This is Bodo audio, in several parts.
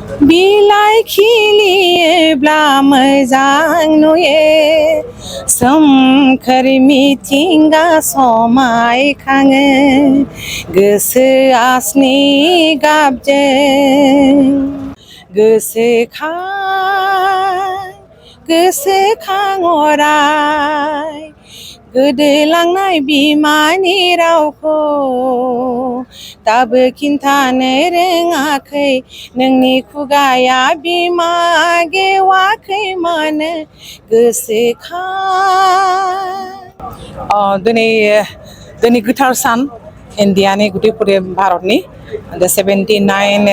बिलाइ खिलियोब्ला मोजां नुयो सोमखोर मिथिंगा समायखाङो गोसोआ स्नि गाबजों गोसोखां अराय गोदोलांनाय बिमानि रावखौ दाबो खिन्थानो रोङाखै नोंनि खुगाया बिमा गेवाखै मानो गोसोखां दिनै गोथार सान इन्डियानि गुदिपुरि भारतनि 79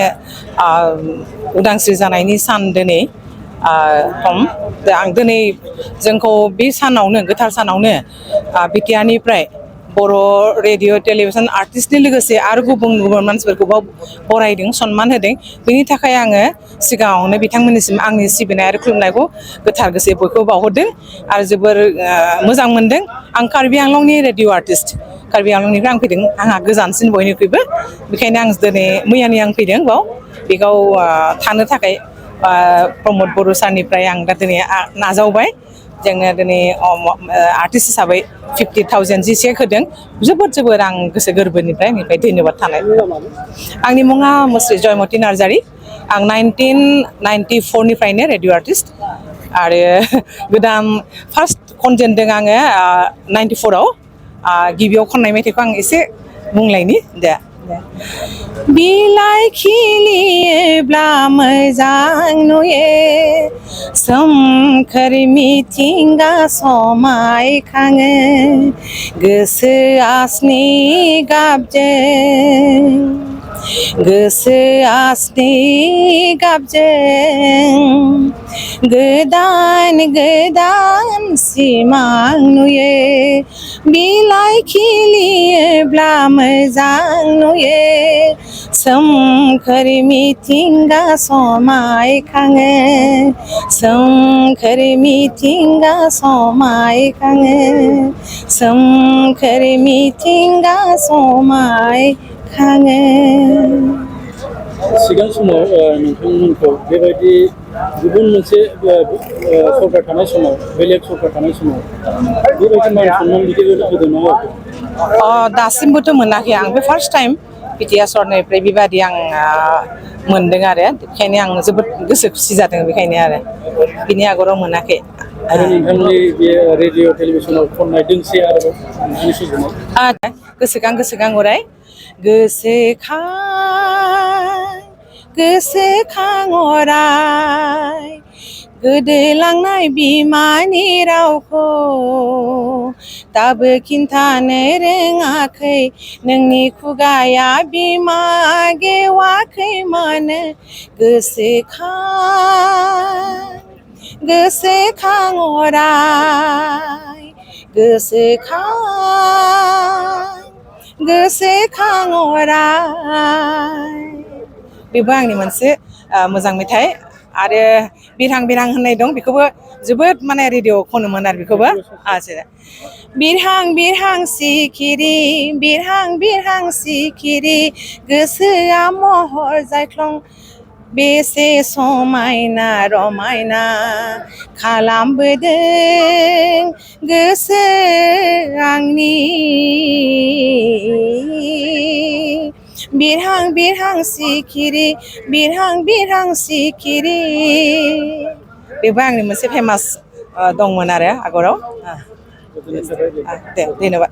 उदांस्रि जानायनि सान दिनै आं दिनै जोंखौ बे सानावनो गोथार सानावनो बिटिआरनिफ्राय बर' रेडिअ टेलिभिजन आर्टिस्टनि लोगोसे आरो गुबुन गुबुन मानसिफोरखौबो बरायदों सनमान होदों बेनि थाखाय आङो सिगाङावनो बिथांमोननिसिम आंनि सिबिनाय आरो खुलुमनायखौ गोथार गोसोयै बयखौबो बावहरदों आरो जोबोर मोजां मोनदों आं कार्बि आंलंनि रेडिअ आर्टिस्ट कार्बि आंलंनिफ्राय आं फैदों आंहा गोजानसिन बयनिख्रुइबो बेखायनो आं दिनै मैयानि आं फैदों बेयाव थानो थाखाय प्रमद बर' सारनिफ्राय आं दा दिनै नाजावबाय जोङो दिनै आर्टिस्ट हिसाबै 50,000 जिसे होदों जोबोर आं गोसो गोरबोनिफ्राय धन्यबाद थानाय आंनि मुङा मुस्रि जयमत नार्जारि आं 1994 निफ्रायनो रेडिअ आर्टिस्ट आरो गोदान फार्स्ट खनजेनदों आङो 94 आव गिबियाव खननाय मेथाइखौ आं एसे बुंलायनि दे बिलाइ खिलियोब्ला मोजां नुयो सोमखोर मिथिंगा समायखाङो गोसोआ स्नि गाबजों गोदान सिमां नुयो बिलाइ खिलियोब्ला मोजां नुयो सोमखोर मिथिंगा समायखाङो सोमखोर मिथिंगा समायखाङो सोमखोर मिथिंगा समायखाङो सिगां समाव नोंथांमोनखौ बेबायदि गुबुन मोनसे सरकार थानाय समाव बेलेग सरकार थानाय समाव बेबायदि मान सनमान बिदि होदों ना दासिमबोथ' मोनाखै आं बे फार्स्ट टाइम बिटिआर सरनिफ्राय बेबायदि आं मोनदों आरो बेखायनो आं जोबोद गोसो खुसि जादों बेखायनो आरो बिनि आगोलाव मोनाखै आरो नोंथांनि बे रेडिअ टेलिभिसनाव खननाय दोंसे आरो गोसोखां अराय गोसोखां अराय गोदोलांनाय बिमानि रावखौ दाबो खिन्थानो रोङाखै नोंनि खुगाया बिमा गेवाखै मानो गोसोखां अराय गोसोखां अराय बेबो आंनि मोनसे मोजां मेथाइ आरो बिरहां होननाय दं बेखौबो जोबोद माने रेडिअ खनोमोन आरो बेखौबो बिरहां सिखिरि गोसोआ महर जायख्लं बेसे समायना रमायना खालामबोदों गोसो आंनि बिरहां सिखिरि बेबो आंनि मोनसे फेमास दंमोन आरो आगराव दे धन्यबाद